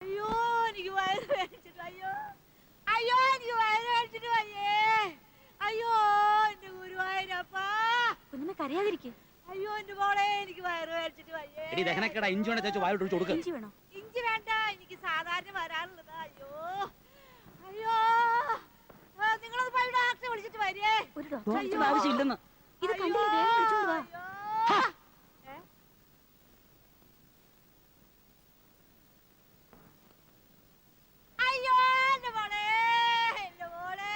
അയ്യോ എനിക്ക് വയറ് വേദനിച്ചിട്ട് അയ്യോ അയ്യോ എനിക്ക് വയറ് വേദനിച്ചിട്ട് വയ്യേ അയ്യോ എന്റെ ഗുരുവായൂരപ്പാ. കുഞ്ഞമ്മ കരയാതിരിക്കും. അയ്യോ എന്റെ മോളെ എനിക്ക് വയറ് വേദനിച്ചിട്ട് വയ്യേ. ഇഞ്ചി വേണോ? ഇഞ്ചി വേണ്ട, എനിക്ക് സാധാരണ വരാറുള്ളതാ. അയ്യോ അയ്യോ നിങ്ങളത് പോയി ഡോക്ടറെ വിളിച്ചിട്ട് വരികേ. ഒരു ഡോക്ടർ ആവശ്യമില്ലെന്ന് ഇത് കണ്ടില്ലേ, വേഗം വിളിച്ചോണ്ട് വാ. അയ്യോ എന്റെ മോളെ എന്റെ മോളെ.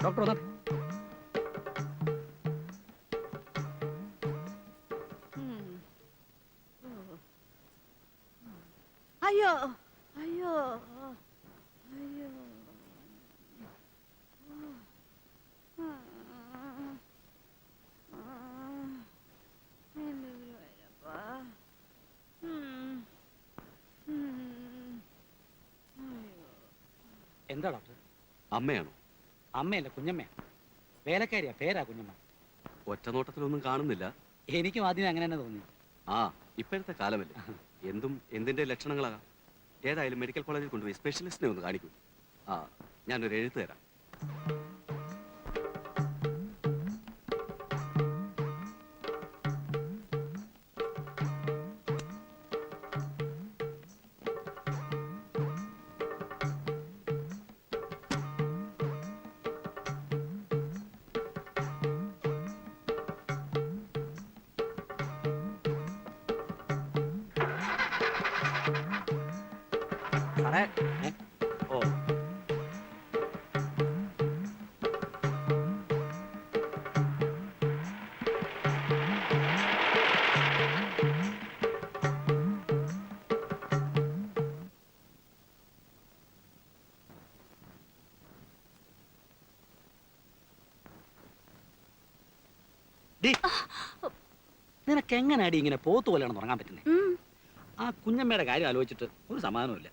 ഡോക്ടർ വന്നാ അയ്യോ അയ്യോ അയ്യോ എന്താ ഡോക്ടർ? അമ്മയാണോ? അമ്മയല്ല, കുഞ്ഞമ്മയാ. വേലക്കാരിയാ, പേരാ കുഞ്ഞമ്മ. ഒറ്റ നോട്ടത്തിലൊന്നും കാണുന്നില്ല. എനിക്കും ആദ്യം അങ്ങനെ തന്നെ തോന്നി. ആ, ഇപ്പോഴത്തെ കാലമല്ലേ, എന്തും എന്തിന്റെ ലക്ഷണങ്ങളാകാം. ഏതായാലും മെഡിക്കൽ കോളേജിൽ കൊണ്ടുപോയി സ്പെഷ്യലിസ്റ്റിനെ ഒന്ന് കാണിക്കൂ. ആ, ഞാനൊരു എഴുത്ത് തരാം. ഓ, നിനക്ക് എങ്ങനെയാടി ഇങ്ങനെ പോത്തു പോലെയാണ് ഉറങ്ങാൻ പറ്റുന്നത്? ആ കുഞ്ഞമ്മയുടെ കാര്യം ആലോചിച്ചിട്ട് ഒരു സമാധാനമില്ല.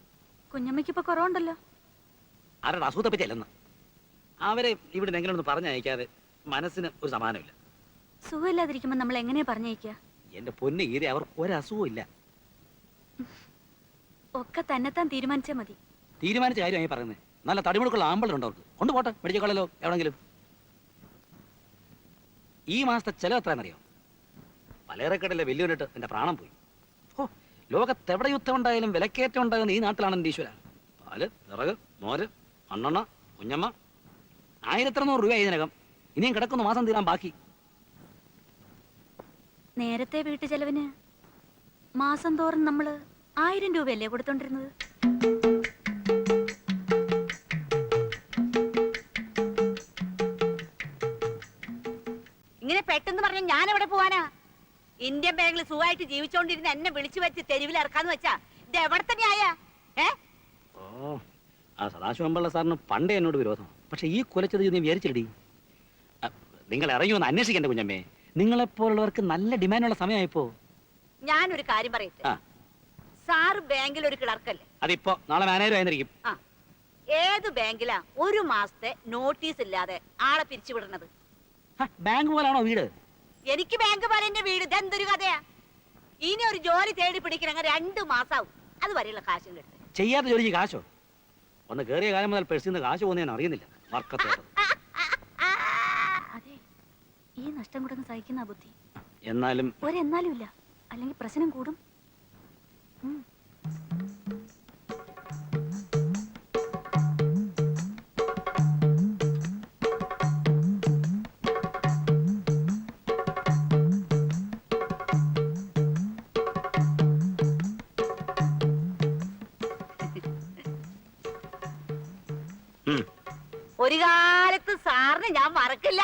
കുഞ്ഞമ്മയ്ക്ക് ഇപ്പൊ കുറവുണ്ടല്ലോ. ആരുടെ അസുഖത്തെ പറ്റിയല്ലെന്ന് അവരെ ഇവിടെ എങ്ങനെ ഒന്ന് പറഞ്ഞയക്കാതെ മനസ്സിന് ഒരു സമാധാനമില്ല. സുഖമില്ലാതിരിക്കുമ്പോ നമ്മൾ എങ്ങനെയാ പറഞ്ഞയക്കുക? എന്റെ പൊന്ന് ഈരെ, അവർക്ക് ഒരസുഖവും ഇല്ല. ഒക്കെ തന്നെത്താൻ തീരുമാനിച്ചാ മതി. തീരുമാനിച്ച കാര്യമായി പറയുന്നത്. നല്ല തടിമുടുക്കുള്ള ആമ്പളുണ്ട് അവർക്ക്. കൊണ്ടുപോട്ടെ മെഡിക്കൽ കോളേജിലോ എവിടെങ്കിലും. ഈ മാസത്തെ ചെലവ് എത്രയാണെന്നറിയോ? പലചരക്കടയിലെ വെല്ലുവിളിട്ട് എന്റെ പ്രാണം പോയി. ഓ, ലോകത്തെവിടെ യുദ്ധം ഉണ്ടായാലും വിലക്കയറ്റം ഉണ്ടാകുന്ന ഈ നാട്ടിലാണ് എന്റെ ഈശ്വര. പാല്, വിറക്, മോര്, മണ്ണെണ്ണ, കുഞ്ഞമ്മ. 1200 രൂപയായി ഇതിനകം. ഇനിയും കിടക്കുന്ന മാസം തീരാൻ ബാക്കി. നേരത്തെ വീട്ടു ചെലവിന് മാസം തോറും നമ്മള് 1000 രൂപയല്ലേ കൊടുത്തോണ്ടിരുന്നത്? ഇങ്ങനെ പെട്ടെന്ന് പറഞ്ഞ ഞാൻ എവിടെ പോവാനാ? ഇന്ത്യൻ ബാങ്കിൽ സുഖമായിട്ട് ജീവിച്ചോണ്ടിരുന്ന എന്നെ വിളിച്ചു വെച്ച് തെരുവിൽ ഇറക്കാന്ന് വെച്ചാ ഇത് എവിടെ തന്നെയായ? ഓ, ആ സദാശിവമ്പിള്ള സാറിന് പണ്ടേ എന്നോട് വിരോധം. പക്ഷെ ഈ കുലച്ചത് നീ വിചാരിച്ചിടി. നിങ്ങൾ ഇറങ്ങി വന്ന് അന്വേഷിക്കണ്ടേ കുഞ്ഞമ്മേ? നിങ്ങളെപ്പോലുള്ളവർക്ക് നല്ല ഡിമാൻഡുള്ള സമയമായിപ്പോ. ഞാനൊരു കാര്യം പറയട്ടെ. സാറ് ബാങ്കിൽ ഒരു ക്ലർക്കല്ലേ? അതിപ്പോ നാളെ മാനേജർ ആയിരിക്കും. ഏത് ബാങ്കിലാ ഒരു മാസത്തെ നോട്ടീസ് ഇല്ലാതെ ആളെ പിരിച്ചുവിടുന്നത്? ബാങ്ക് പോലാണോ വീട്? എനിക്ക് ബാങ്ക് പോലെ എന്റെ വീട്. ഇതെന്തൊരു കഥയാ? ഇനി ഒരു ജോലി തേടി പിടിക്കണമെങ്കിൽ 2 മാസാവും. അത് വരെയുള്ള കാശും കിട്ടും. ചെയ്യാത്ത ജോലിക്ക് കാശോ? ഒന്ന് കേറിയ കാലം മുതൽ പെഴ്സിന്ന് കാശ് പോകുന്ന ഞാൻ അറിയുന്നില്ല. അതെ, ഈ നഷ്ടം കൂടെ സഹിക്കുന്ന ബുദ്ധി. എന്നാലും ഒരെന്നാലും ഇല്ല, അല്ലെങ്കിൽ പ്രശ്നം കൂടും. ഒരു കാലത്ത് സാറിന് ഞാൻ മറക്കില്ല.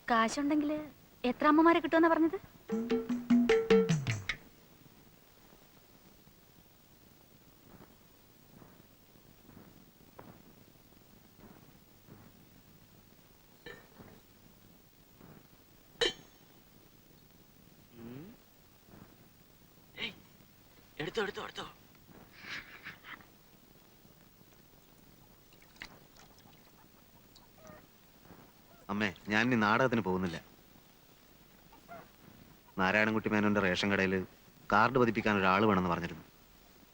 കാശുണ്ടെങ്കിൽ എത്ര അമ്മമാരെ കിട്ടുമെന്നാ പറഞ്ഞത്? എടുത്തോ എടുത്തോ എടുത്തോ. അമ്മേ, ഞാൻ ഇനി നാടകത്തിന് പോകുന്നില്ല. നാരായണൻകുട്ടി മേനോന്റെ റേഷൻ കടയിൽ കാർഡ് പതിപ്പിക്കാൻ ഒരാൾ വേണമെന്ന് പറഞ്ഞിരുന്നു.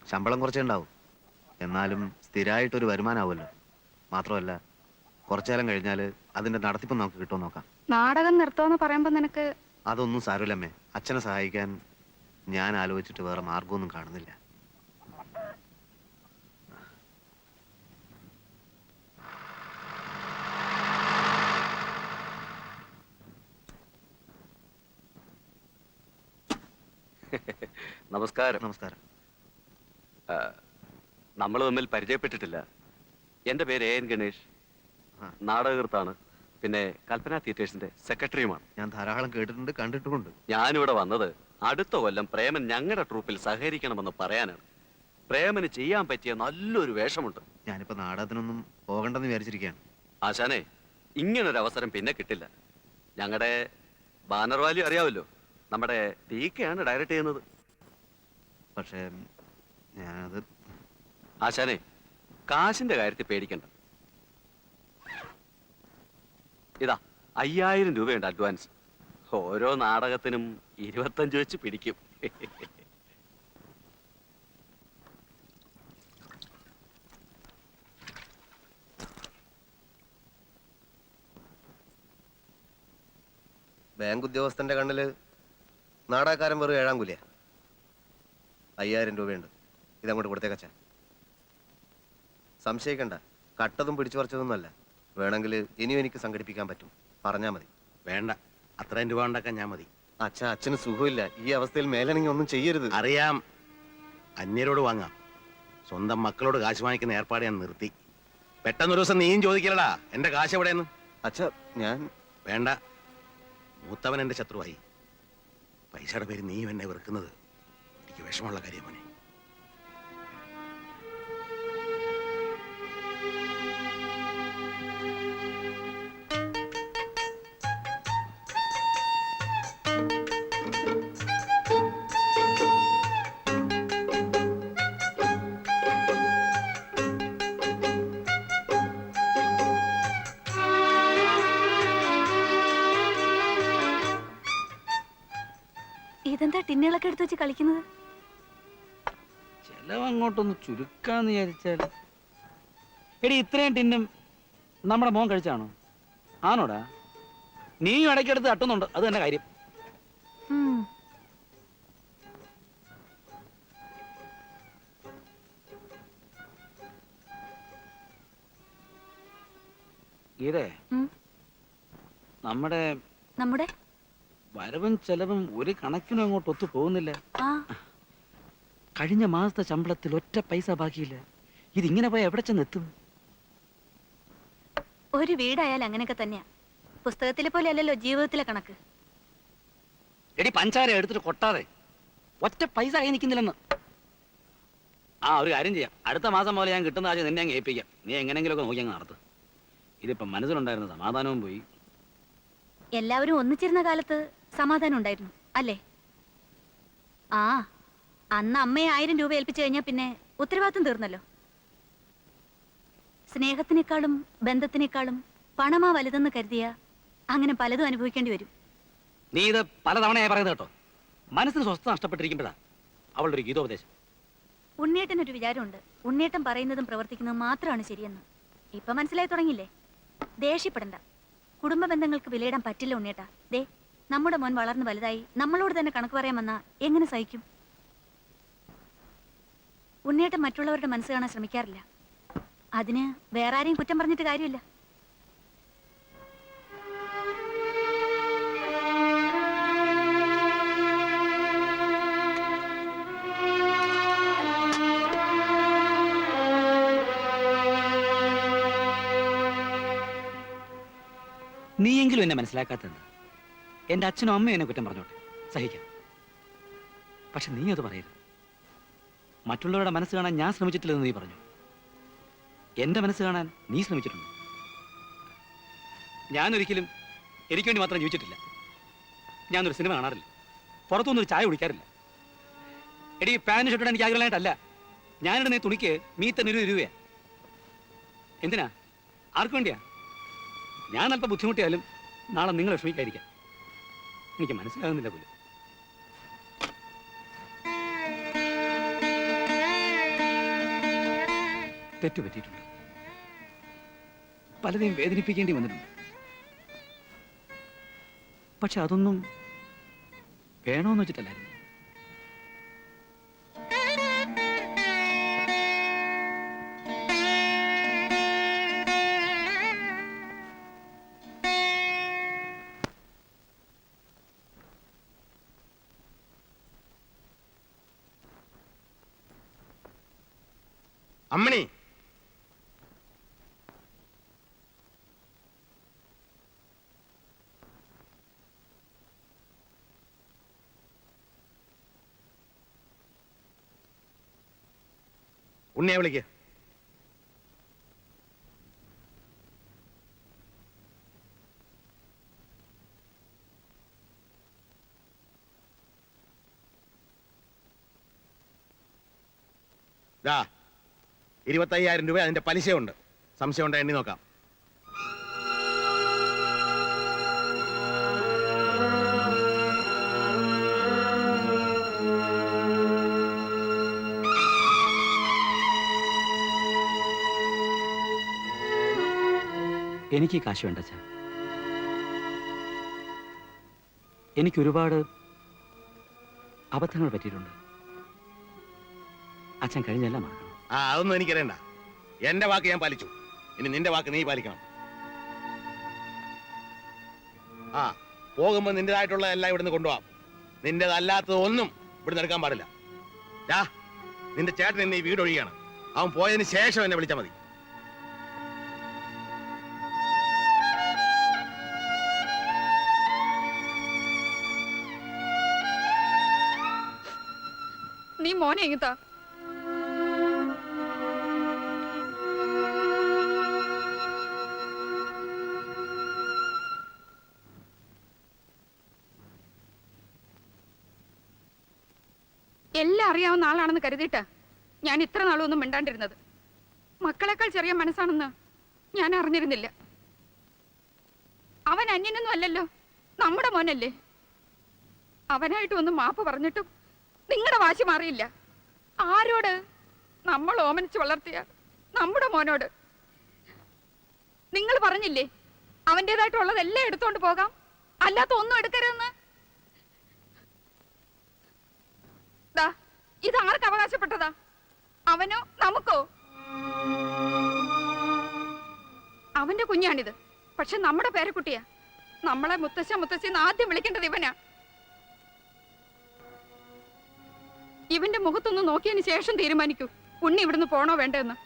ശമ്പളം കുറച്ചേ ഉണ്ടാവും, എന്നാലും സ്ഥിരമായിട്ടൊരു വരുമാനമാവുമല്ലോ. മാത്രമല്ല, കുറച്ചു കാലം കഴിഞ്ഞാൽ അതിന്റെ നടത്തിപ്പ് നമുക്ക് കിട്ടുമോ നോക്കാം. നാടകം നിർത്തുമെന്ന് പറയുമ്പോ നിനക്ക് അതൊന്നും സാരമില്ലമ്മേ. അച്ഛനെ സഹായിക്കാൻ ഞാൻ ആലോചിച്ചിട്ട് വേറെ മാർഗമൊന്നും കാണുന്നില്ല. നമസ്കാരം. നമസ്കാരം. നമ്മൾ തമ്മിൽ പരിചയപ്പെട്ടിട്ടില്ല. എൻ്റെ പേര് എൻ ഗണേഷ്, ആ. നാടകകൃത്താണ്, പിന്നെ കൽപ്പന തിയേറ്റേഴ്സിന്റെ സെക്രട്ടറിയുമാണ്. ഞാൻ ധാരാളം കേട്ടിട്ടുണ്ട്, കണ്ടിട്ടുമുണ്ട്. ഞാനിവിടെ വന്നത് അടുത്ത കൊല്ലം പ്രേമൻ ഞങ്ങളുടെ ട്രൂപ്പിൽ സഹകരിക്കണമെന്ന് പറയാനാണ്. പ്രേമന് ചെയ്യാൻ പറ്റിയ നല്ലൊരു വേഷമുണ്ട്. ഞാനിപ്പോ നാടകത്തിനൊന്നും പോകണ്ടെന്ന് വിചാരിച്ചിരിക്കുകയാണ്. ആശാനെ, ഇങ്ങനൊരു അവസരം പിന്നെ കിട്ടില്ല. ഞങ്ങളുടെ ബാനർ വാലി അറിയാമല്ലോ, നമ്മുടെ ടീക്കയാണ് ഡയറക്റ്റ് ചെയ്യുന്നത്. പക്ഷേ ഞാനത് ആശാനെ, കാശിന്റെ കാര്യത്തിൽ പേടിക്കണ്ട. ഇതാ 5000 രൂപയുണ്ട് അഡ്വാൻസ്. ഓരോ നാടകത്തിനും 25 വെച്ച് പിടിക്കും. ബാങ്ക് ഉദ്യോഗസ്ഥന്റെ കണ്ണില് നാടകക്കാരൻ വെറും 7 കൂലിയാ. 5000 രൂപയുണ്ട്, ഇതങ്ങോട്ട് കൊടുത്തേക്കച്ചാ. സംശയിക്കണ്ട, കട്ടതും പിടിച്ചു പറിച്ചതൊന്നുമല്ല. വേണമെങ്കിൽ ഇനിയും എനിക്ക് സംഘടിപ്പിക്കാൻ പറ്റും, പറഞ്ഞാ മതി. വേണ്ട, അത്രയും രൂപ ഉണ്ടാക്കാൻ ഞാൻ മതി. അച്ഛാ, അച്ഛന് സുഖമില്ല. ഈ അവസ്ഥയിൽ മേലണെങ്കിൽ ഒന്നും ചെയ്യരുത്. അറിയാം, അന്യരോട് വാങ്ങാം. സ്വന്തം മക്കളോട് കാശ് വാങ്ങിക്കുന്ന ഏർപ്പാട് ഞാൻ നിർത്തി. പെട്ടെന്നൊരു ദിവസം നീയും ചോദിക്കലടാ, എന്റെ കാശ് എവിടെയെന്ന്. അച്ഛാ, ഞാൻ വേണ്ട, മൂത്തവൻ എന്റെ ശത്രുവായി. പൈസയുടെ പേര് നീയും എന്നെ വെറുക്കുന്നത് എനിക്ക് വിഷമമുള്ള കാര്യം മോനെ. ഇതെന്താ ടിന്നുകളൊക്കെ എടുത്ത് വെച്ച് കളിക്കുന്നത്? ചെലവ് അങ്ങോട്ടൊന്ന് ചുരുക്കാന്ന് വിചാരിച്ചാൽ. എടി, ഇത്രയും ടിന്നും നമ്മുടെ മോൻ കഴിച്ചാണോ? ആണോടാ? നീയും ഇടയ്ക്കെടുത്ത് തട്ടുന്നുണ്ട്, അത് തന്നെ കാര്യം. ഉം. ഗീതേ, ഉം. നമ്മുടെ നമ്മുടെ വരവും ചെലവും ഒരു കണക്കിനും അങ്ങോട്ട് ഒത്തു പോകുന്നില്ല. ആ കഴിഞ്ഞ മാസത്തെ ശമ്പളത്തിൽ ഒറ്റ പൈസ ബാക്കിയില്ല. ഇതിങ്ങനെ പോയാൽ എവിടെ ചെന്നെത്തും? ഒരു വീടായാലും അങ്ങനെയൊക്കെ തന്നെയാ. പുസ്തകത്തിലെ പോലെ അല്ലല്ലോ ജീവിതത്തിലെ കണക്ക്. എടി, പഞ്ചാര എടുത്തിട്ട് കൊട്ടാതെ ഒറ്റ പൈസ കൈ നിൽക്കുന്നില്ലെന്ന്. ആ, ഒരു കാര്യം ചെയ്യാം, അടുത്ത മാസം പോലെ ഞാൻ കിട്ടുന്ന ആശയം നിന്നെ അങ്ങ് ഏൽപ്പിക്കാം. നീ എങ്ങനെയെങ്കിലുമൊക്കെ നോക്കി അങ്ങ് നടത്ത്. ഇതിപ്പം മനസ്സിലുണ്ടായിരുന്ന സമാധാനവും പോയി. എല്ലാവരും ഒന്നിച്ചിരുന്ന കാലത്ത് സമാധാനം ഉണ്ടായിരുന്നു അല്ലേ? ആ, അന്ന് അമ്മയെ 1000 രൂപ ഏൽപ്പിച്ചു കഴിഞ്ഞാൽ പിന്നെ ഉത്തരവാദിത്വം തീർന്നല്ലോ. സ്നേഹത്തിനേക്കാളും ബന്ധത്തിനേക്കാളും പണമാ വലുതെന്ന് കരുതിയ അങ്ങനെ പലതും അനുഭവിക്കേണ്ടി വരും. നീ ഇത് പലതവണയായി പറയുന്നത് കേട്ടോ. മനസ്സിന് സ്വസ്ഥത നഷ്ടപ്പെട്ടിരിക്കുമ്പോഴാ അവളുടെ ഒരു ഗീതോപദേശം. ഉണ്ണിയേട്ടനൊരു വിചാരമുണ്ട്, ഉണ്ണിയേട്ടൻ പറയുന്നതും പ്രവർത്തിക്കുന്നതും മാത്രമാണ് ശരിയെന്ന്. ഇപ്പൊ മനസ്സിലായി തുടങ്ങിയില്ലേ? ദേഷ്യപ്പെടണ്ട. കുടുംബ ബന്ധങ്ങൾക്ക് വിലയിടാൻ പറ്റില്ല ഉണ്ണിയേട്ടാ. ദേ, നമ്മുടെ മോൻ വളർന്ന് വലുതായി നമ്മളോട് തന്നെ കണക്ക് പറയാൻ വന്നാ എങ്ങനെ സഹിക്കും? ഉണ്ണിയേട്ടൻ മറ്റുള്ളവരുടെ മനസ്സ് കാണാൻ ശ്രമിക്കാറില്ല. അതിന് വേറെ ആരെയും കുറ്റം പറഞ്ഞിട്ട് കാര്യമില്ല. നീയെങ്കിലും എന്നെ മനസ്സിലാക്കാത്തത്. എന്റെ അച്ഛനും അമ്മയും എന്നെ കുറ്റം പറഞ്ഞോട്ടെ. സഹിക്കാം. പക്ഷെ നീ അത് പറയരുത്. മറ്റുള്ളവരുടെ മനസ്സ് കാണാൻ ഞാൻ ശ്രമിച്ചിട്ടില്ലെന്ന് നീ പറഞ്ഞു. എന്റെ മനസ്സ് കാണാൻ നീ ശ്രമിച്ചിട്ടുണ്ട്. ഞാനൊരിക്കലും എനിക്ക് വേണ്ടി മാത്രം ജീവിച്ചിട്ടില്ല. ഞാനൊരു സിനിമ കാണാറില്ല, പുറത്തുനിന്നൊരു ചായ കുടിക്കാറില്ല. എടി, പാന്റ് ഷർട്ട് എനിക്ക് ആഗ്രഹമായിട്ടല്ല. ഞാനിടുന്ന ഈ തുണിക്ക് മീത്ത 100 രൂപയാ. എന്തിനാ? ആർക്കു വേണ്ടിയാ? ഞാൻ അല്പം ബുദ്ധിമുട്ടിയാലും നാളെ നിങ്ങൾ വിഷമിക്കാതിരിക്കാം. എനിക്ക് മനസ്സിലാകുന്നില്ല പോലും. തെറ്റുപറ്റിയിട്ടുണ്ട്, പലരെയും വേദനിപ്പിക്കേണ്ടി വന്നിട്ടുണ്ട്. പക്ഷെ അതൊന്നും വേണമെന്ന് വെച്ചിട്ടല്ലായിരുന്നു. അമ്മണി, ഉണ്ണിയെ വിളിക്ക്. ദാ 25,000 രൂപ അതിന്റെ പലിശയുണ്ട്. സംശയം ഉണ്ടോ എണ്ണി നോക്കാം. എനിക്ക് കാശ് വേണ്ട അച്ഛാ. എനിക്ക് ഒരുപാട് അബദ്ധങ്ങൾ പറ്റിയിട്ടുണ്ട്. അച്ഛൻ കഴിഞ്ഞെല്ലാം മറക്കണം. അതൊന്നും എനിക്കറിയണ്ട. എന്റെ വാക്ക് ഞാൻ പാലിച്ചു. ഇനി നിന്റെ വാക്ക് നീ പാലിക്കണം. പോകുമ്പോ നിന്റേതായിട്ടുള്ള എല്ലാം ഇവിടുന്ന് കൊണ്ടുപോവാം. നിന്റേതല്ലാത്തത് ഒന്നും ഇവിടുന്ന് എടുക്കാൻ പാടില്ല. നിന്റെ ചേട്ടൻ എന്നെ ഈ വീട് ഒഴിയാണ്. അവൻ പോയതിന് ശേഷം എന്നെ വിളിച്ചാൽ മതി. നീ മോനെ എങ്ങത്താ? എല്ലാം അറിയാവുന്ന ആളാണെന്ന് കരുതിയിട്ടാ ഞാൻ ഇത്ര നാളൊന്നും മിണ്ടാണ്ടിരുന്നത്. മക്കളെക്കാൾ ചെറിയ മനസ്സാണെന്ന് ഞാൻ അറിഞ്ഞിരുന്നില്ല. അവൻ അന്യനൊന്നും അല്ലല്ലോ, നമ്മുടെ മോനല്ലേ. അവനായിട്ട് ഒന്ന് മാപ്പ് പറഞ്ഞിട്ടും നിങ്ങളുടെ വാശി മാറിയില്ല. ആരോട്? നമ്മൾ ഓമനിച്ച് വളർത്തിയ നമ്മുടെ മോനോട്. നിങ്ങൾ പറഞ്ഞില്ലേ അവൻ്റെതായിട്ടുള്ളതെല്ലാം എടുത്തോണ്ട് പോകാം, അല്ലാത്ത ഒന്നും എടുക്കരുതെന്ന്. ഇത് ആർക്ക് അവകാശപ്പെട്ടതാ? അവനോ നമുക്കോ? അവന്റെ കുഞ്ഞാണിത്, പക്ഷെ നമ്മുടെ പേരക്കുട്ടിയാ. നമ്മളെ മുത്തശ്ശി ആദ്യം വിളിക്കേണ്ടത് ഇവനാ. ഇവന്റെ മുഖത്തൊന്ന് നോക്കിയതിന് ശേഷം തീരുമാനിക്കൂ ഉണ്ണി ഇവിടുന്ന് പോണോ വേണ്ടെന്ന്.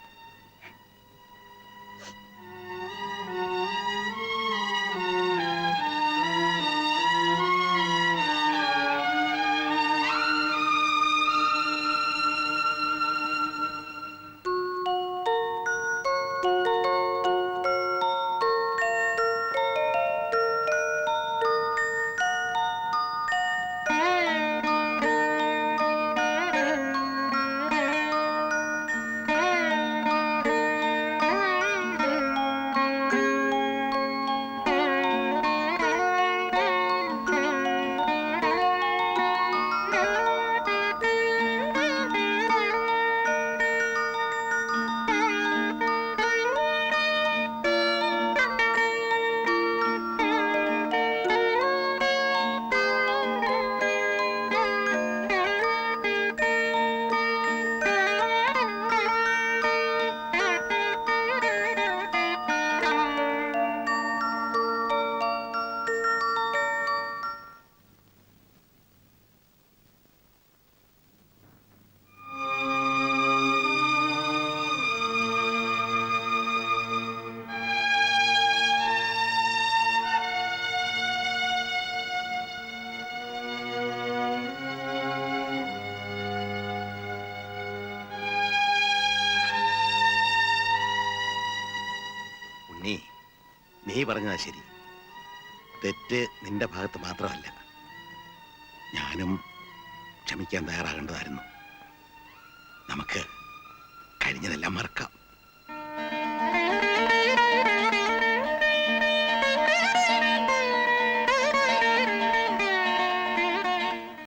ഉണ്ണി, നീ പറഞ്ഞതാ ശരി. തെറ്റ് നിന്റെ ഭാഗത്ത് മാത്രമല്ല, ഞാനും ക്ഷമിക്കാൻ തയ്യാറാകേണ്ടതായിരുന്നു. നമുക്ക് കഴിഞ്ഞതെല്ലാം മറക്കാം.